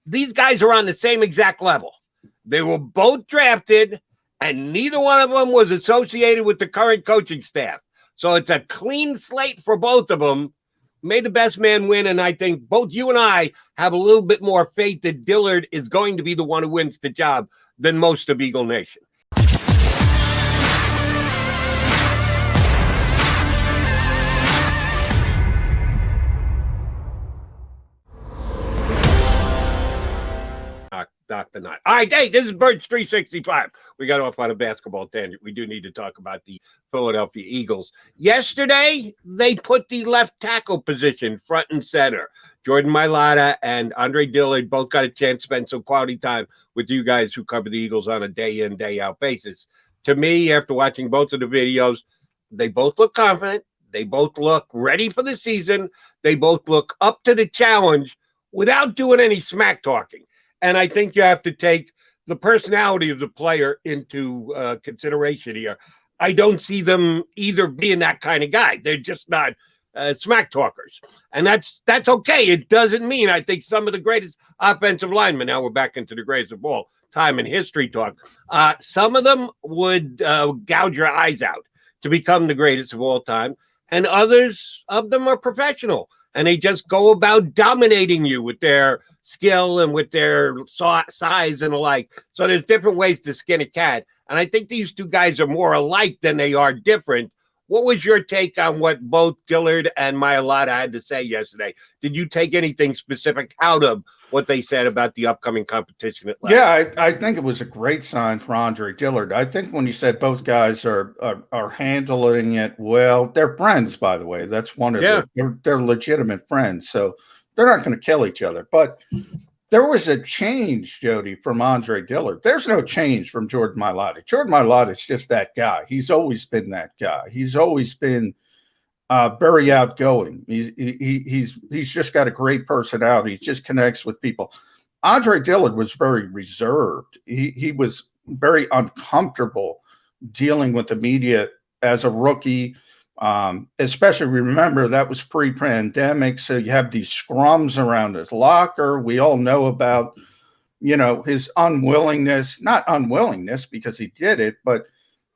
these guys are on the same exact level. They were both drafted, and neither one of them was associated with the current coaching staff. So it's a clean slate for both of them. May the best man win, and I think both you and I have a little bit more faith that Dillard is going to be the one who wins the job than most of Eagle Nation. Dr. Knott. All right, hey, this is Birds 365. We got off on a basketball tangent. We do need to talk about the Philadelphia Eagles. Yesterday, they put the left tackle position front and center. Jordan Mailata and Andre Dillard both got a chance to spend some quality time with you guys who cover the Eagles on a day-in, day-out basis. To me, after watching both of the videos, they both look confident. They both look ready for the season. They both look up to the challenge without doing any smack talking. And I think you have to take the personality of the player into consideration here. I don't see them either being that kind of guy. They're just not smack talkers. And that's okay. It doesn't mean I think some of the greatest offensive linemen, now we're back into the greatest of all time in history talk, some of them would gouge your eyes out to become the greatest of all time. And others of them are professional. And they just go about dominating you with their skill and with their size and the like. So there's different ways to skin a cat. And I think these two guys are more alike than they are different. What was your take on what both Dillard and Mailata had to say yesterday? Did you take anything specific out of what they said about the upcoming competition at left? Yeah, I think it was a great sign for Andre Dillard. I think when you said both guys are handling it well, they're friends, by the way. That's one of they're legitimate friends, so they're not going to kill each other. But there was a change, Jody, from Andre Dillard. There's no change from Jordan Mailata. Jordan Mailata is just that guy. He's always been that guy. He's always been very outgoing. He's just got a great personality. He just connects with people. Andre Dillard was very reserved. He was very uncomfortable dealing with the media as a rookie. Especially remember that was pre-pandemic, so you have these scrums around his locker. We all know about, his unwillingness, not unwillingness because he did it, but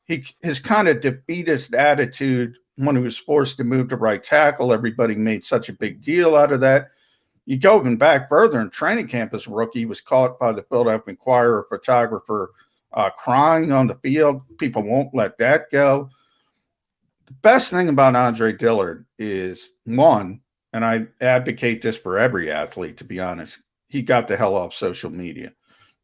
his kind of defeatist attitude when he was forced to move to right tackle. Everybody made such a big deal out of that. You go even back further in training camp as a rookie, he was caught by the Philadelphia Inquirer photographer crying on the field. People won't let that go. The best thing about Andre Dillard is, one, and I advocate this for every athlete, to be honest, he got the hell off social media.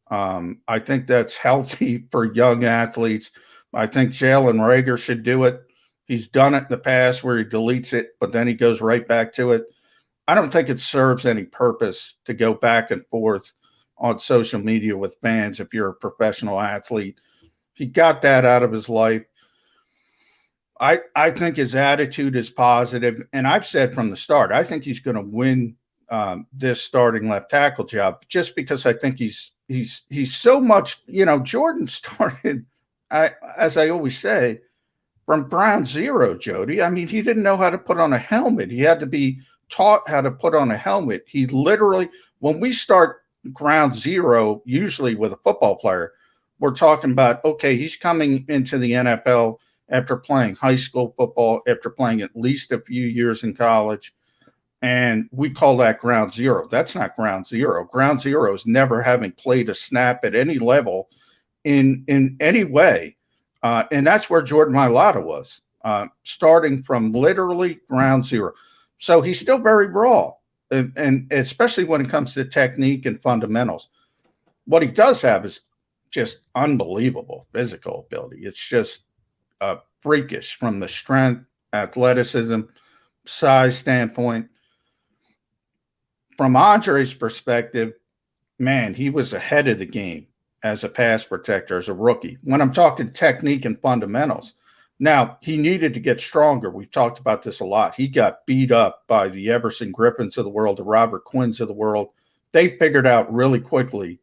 I think that's healthy for young athletes. I think Jalen Reagor should do it. He's done it in the past where he deletes it, but then he goes right back to it. I don't think it serves any purpose to go back and forth on social media with fans if you're a professional athlete. He got that out of his life. I think his attitude is positive, and I've said from the start, I think he's going to win this starting left tackle job just because I think he's so much, Jordan started, as I always say, from ground zero, Jody. I mean, he didn't know how to put on a helmet. He had to be taught how to put on a helmet. He literally, when we start ground zero, usually with a football player, we're talking about, okay, he's coming into the NFL after playing high school football, after playing at least a few years in college. And we call that ground zero. That's not ground zero. Ground zero is never having played a snap at any level in any way. And that's where Jordan Mailata was, starting from literally ground zero. So he's still very raw, and especially when it comes to technique and fundamentals. What he does have is just unbelievable physical ability. It's just freakish from the strength, athleticism, size standpoint. From Andre's perspective, man, he was ahead of the game as a pass protector, as a rookie. When I'm talking technique and fundamentals, now he needed to get stronger. We've talked about this a lot. He got beat up by the Everson Griffins of the world, the Robert Quinns of the world. They figured out really quickly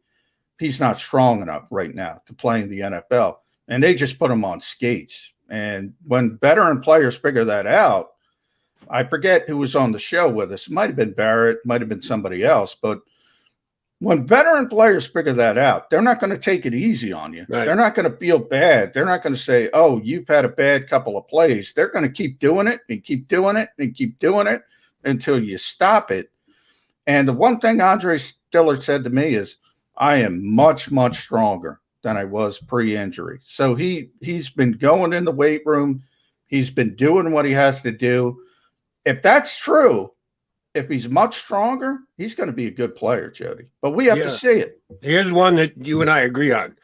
he's not strong enough right now to play in the NFL, and they just put him on skates. And when veteran players figure that out, I forget who was on the show with us. It might have been Barrett, might have been somebody else, but when veteran players figure that out, they're not going to take it easy on you. Right. They're not going to feel bad. They're not going to say, oh, you've had a bad couple of plays. They're going to keep doing it and keep doing it and keep doing it until you stop it. And the one thing Andre Dillard said to me is, I am much, much stronger than I was pre-injury. So he's been going in the weight room. He's been doing what he has to do. If that's true, if he's much stronger, he's going to be a good player, Jody. But we have to see it. Here's one that you and I agree on.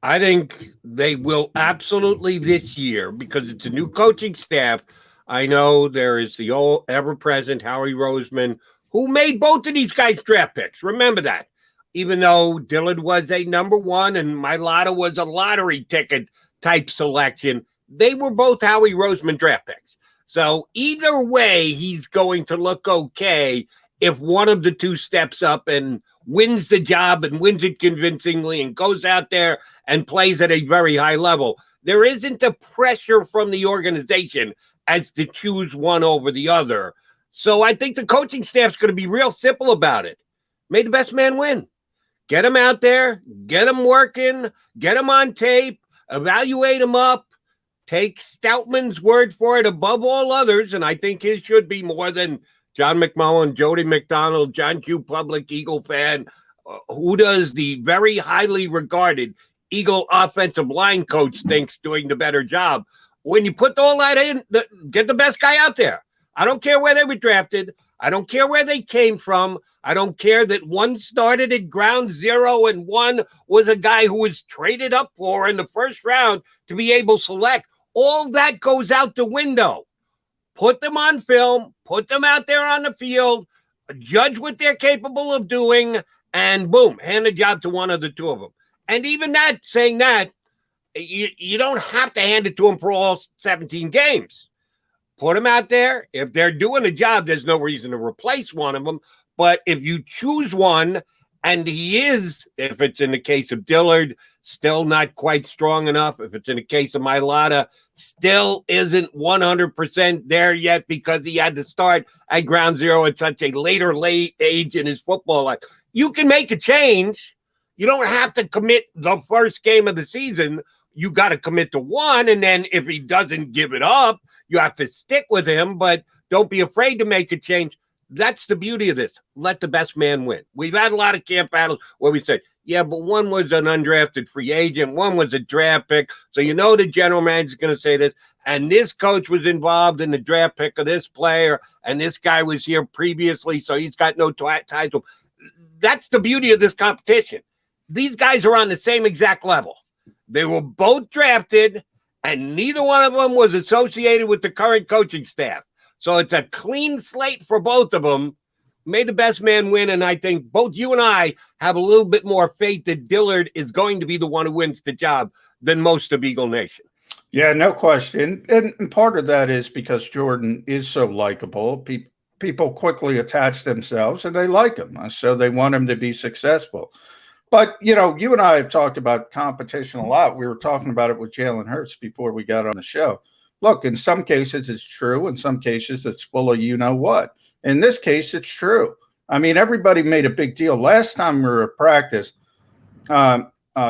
I think they will absolutely this year, because it's a new coaching staff. I know there is the old ever-present Howie Roseman, who made both of these guys draft picks. Remember that. Even though Dillard was a number one and Mailata was a lottery ticket type selection, they were both Howie Roseman draft picks. So either way, he's going to look okay if one of the two steps up and wins the job and wins it convincingly and goes out there and plays at a very high level. There isn't a pressure from the organization as to choose one over the other. So I think the coaching staff's going to be real simple about it. May the best man win. Get him out there, get him working, get him on tape, evaluate him up. Take Stoutman's word for it above all others, and I think his should be more than John McMullen, Jody McDonald, John Q. Public Eagle fan, who does the very highly regarded Eagle offensive line coach thinks doing the better job. When you put all that in, get the best guy out there. I don't care where they were drafted. I don't care where they came from. I don't care that one started at ground zero and one was a guy who was traded up for in the first round to be able to select. All that goes out the window. Put them on film, put them out there on the field, judge what they're capable of doing, and boom, hand the job to one of the two of them. And even that, saying that, you don't have to hand it to them for all 17 games. Put them out there. If they're doing a job, there's no reason to replace one of them. But if you choose one, and he is, if it's in the case of Dillard, still not quite strong enough. If it's in the case of Mailata, still isn't 100% there yet because he had to start at ground zero at such a late age in his football life. You can make a change. You don't have to commit the first game of the season. You got to commit to one, and then if he doesn't give it up, you have to stick with him, but don't be afraid to make a change. That's the beauty of this. Let the best man win. We've had a lot of camp battles where we said, yeah, but one was an undrafted free agent, one was a draft pick. So you know the general manager is going to say this, and this coach was involved in the draft pick of this player, and this guy was here previously, so he's got no ties to him. That's the beauty of this competition. These guys are on the same exact level. They were both drafted, and neither one of them was associated with the current coaching staff. So it's a clean slate for both of them. May the best man win, and I think both you and I have a little bit more faith that Dillard is going to be the one who wins the job than most of Eagle Nation. Yeah, no question. And part of that is because Jordan is so likable. People quickly attach themselves, and they like him. So they want him to be successful. But, you know, you and I have talked about competition a lot. We were talking about it with Jalen Hurts before we got on the show. Look, in some cases it's true. In some cases it's full of you-know-what. In this case, it's true. I mean, everybody made a big deal. Last time we were at practice,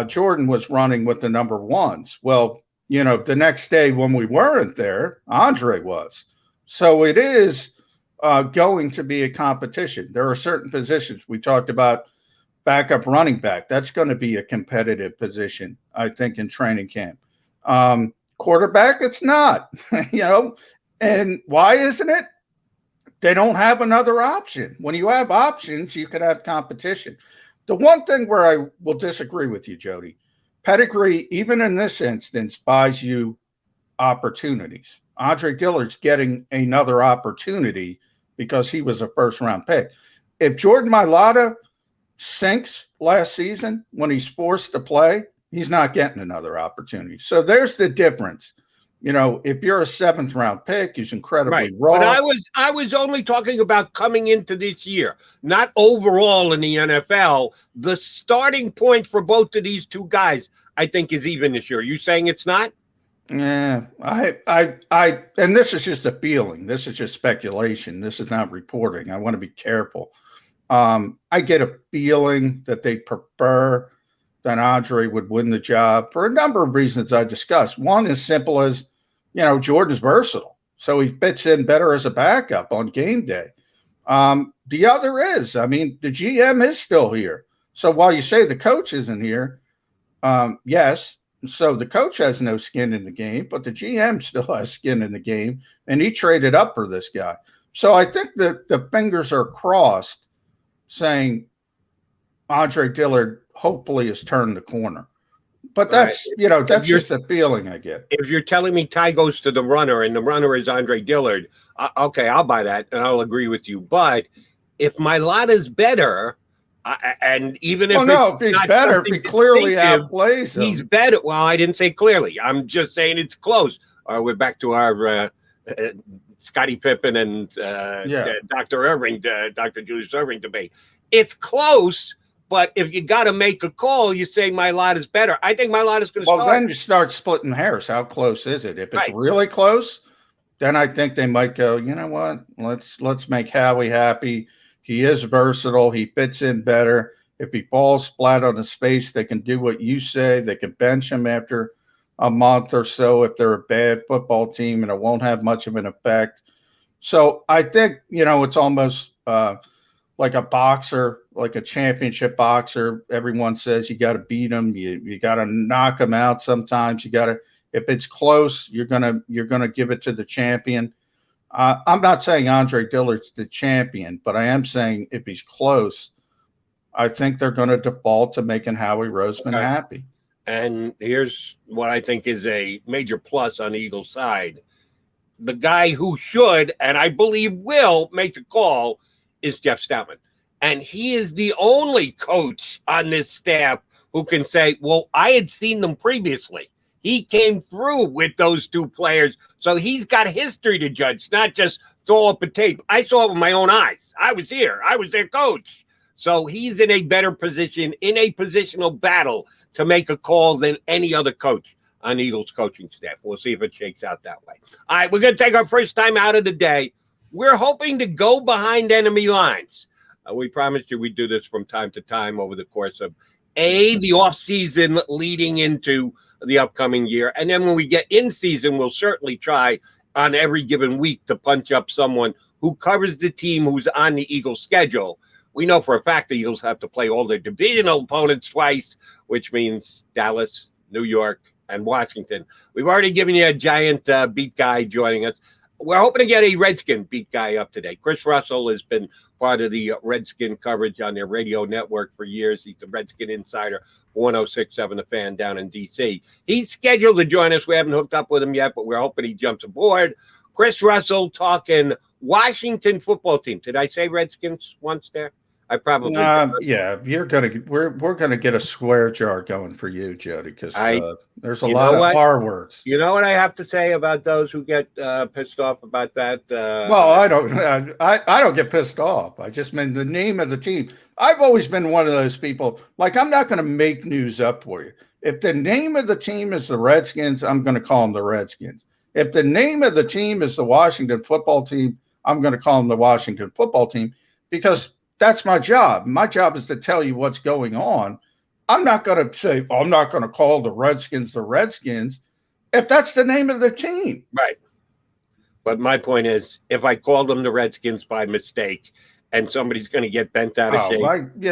Jordan was running with the number ones. Well, you know, the next day when we weren't there, Andre was. So it is going to be a competition. There are certain positions. We talked about backup running back. That's going to be a competitive position, I think, in training camp. Quarterback, it's not, you know. And why isn't it? They don't have another option. When you have options, you can have competition. The one thing where I will disagree with you, Jody, pedigree, even in this instance, buys you opportunities. Andre Dillard's getting another opportunity because he was a first-round pick. If Jordan Mailata sinks last season when he's forced to play, he's not getting another opportunity. So there's the difference. You know, if you're a seventh-round pick, he's incredibly raw. But I was only talking about coming into this year, not overall in the NFL. The starting point for both of these two guys, I think, is even this year. Are you saying it's not? Yeah, and this is just a feeling. This is just speculation. This is not reporting. I want to be careful. I get a feeling that they prefer that Andre would win the job for a number of reasons I discussed. One is simple as, Jordan's versatile, so he fits in better as a backup on game day. The other is, the GM is still here. So while you say the coach isn't here, yes, so the coach has no skin in the game, but the GM still has skin in the game, and he traded up for this guy. So I think that the fingers are crossed saying Andre Dillard hopefully has turned the corner. But that's, that's just a feeling I get. If you're telling me Ty goes to the runner and the runner is Andre Dillard, okay, I'll buy that and I'll agree with you. But if Mailata's better, and even if he's better, he clearly outplays him. He's better. Well, I didn't say clearly. I'm just saying it's close. We're back to our Scottie Pippen and Dr. Irving, Dr. Julius Irving debate. It's close. But if you got to make a call, you say Mailata's better. I think Mailata's going to start. Well, then you start splitting hairs. How close is it? If it's really close, then I think they might go, you know what? Let's make Howie happy. He is versatile. He fits in better. If he falls flat on his face, they can do what you say. They can bench him after a month or so if they're a bad football team, and it won't have much of an effect. So I think, it's almost like a boxer, like a championship boxer. Everyone says you got to beat him. You got to knock him out. Sometimes you got to, if it's close, you're gonna give it to the champion. I'm not saying Andre Dillard's the champion, but I am saying if he's close, I think they're going to default to making Howie Roseman happy. And here's what I think is a major plus on the Eagles side. The guy who should, and I believe will, make the call is Jeff Stoutman. And he is the only coach on this staff who can say, well, I had seen them previously. He came through with those two players. So he's got history to judge, not just throw up a tape. I saw it with my own eyes. I was here. I was their coach. So he's in a better position, in a positional battle to make a call than any other coach on the Eagles coaching staff. We'll see if it shakes out that way. All right, we're going to take our first time out of the day. We're hoping to go behind enemy lines. We promised you we'd do this from time to time over the course of the offseason leading into the upcoming year. And then when we get in season, we'll certainly try on every given week to punch up someone who covers the team who's on the Eagles schedule. We know for a fact the Eagles have to play all their divisional opponents twice, which means Dallas, New York, and Washington. We've already given you a giant beat guy joining us. We're hoping to get a Redskin beat guy up today. Chris Russell has been part of the Redskin coverage on their radio network for years. He's the Redskin insider, 106.7 The Fan down in D.C. He's scheduled to join us. We haven't hooked up with him yet, but we're hoping he jumps aboard. Chris Russell talking Washington football team. Did I say Redskins once there? I probably yeah. We're gonna get a swear jar going for you, Jody, because there's a lot of R words. You know what I have to say about those who get pissed off about that? Well, I don't get pissed off. I just mean the name of the team. I've always been one of those people. Like, I'm not going to make news up for you. If the name of the team is the Redskins, I'm going to call them the Redskins. If the name of the team is the Washington football team, I'm going to call them the Washington football team, because that's my job. My job is to tell you what's going on. I'm not going to say, I'm not going to call the Redskins if that's the name of the team. Right. But my point is, if I called them the Redskins by mistake and somebody's going to get bent out of shape,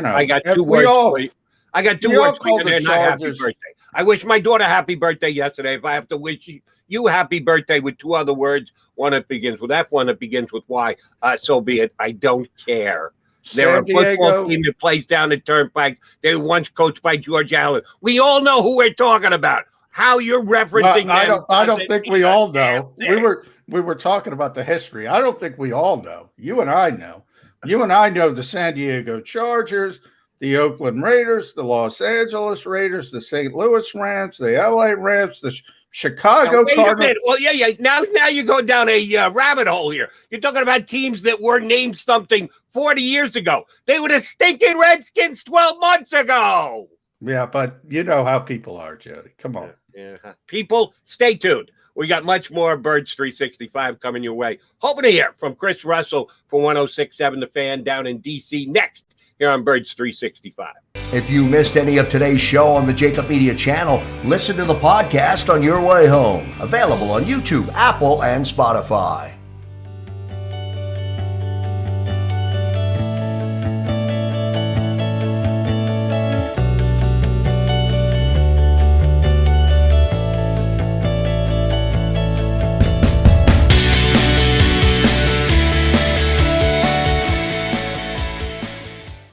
I got two words for you. I got two words for you, and they're not happy birthday. I wish my daughter happy birthday yesterday. If I have to wish you happy birthday with two other words, one that begins with F, one that begins with Y, so be it. I don't care. They're a football team that plays down the turnpike. They were once coached by George Allen. We all know who we're talking about. How you're referencing them. I don't think we all know. We were talking about the history. I don't think we all know. You and I know. You and I know the San Diego Chargers, the Oakland Raiders, the Los Angeles Raiders, the St. Louis Rams, the LA Rams, the Chicago Cardinals. Well, yeah. Now you go down a rabbit hole here. You're talking about teams that were named something 40 years ago. They were the stinking Redskins 12 months ago. Yeah, but you know how people are, Jody. Come on. Yeah. People, stay tuned. We got much more Birds 365 coming your way. Hoping to hear from Chris Russell for 106.7 The Fan down in D.C. next here on Birds 365. If you missed any of today's show on the JAKIB Media channel, listen to the podcast on your way home. Available on YouTube, Apple, and Spotify.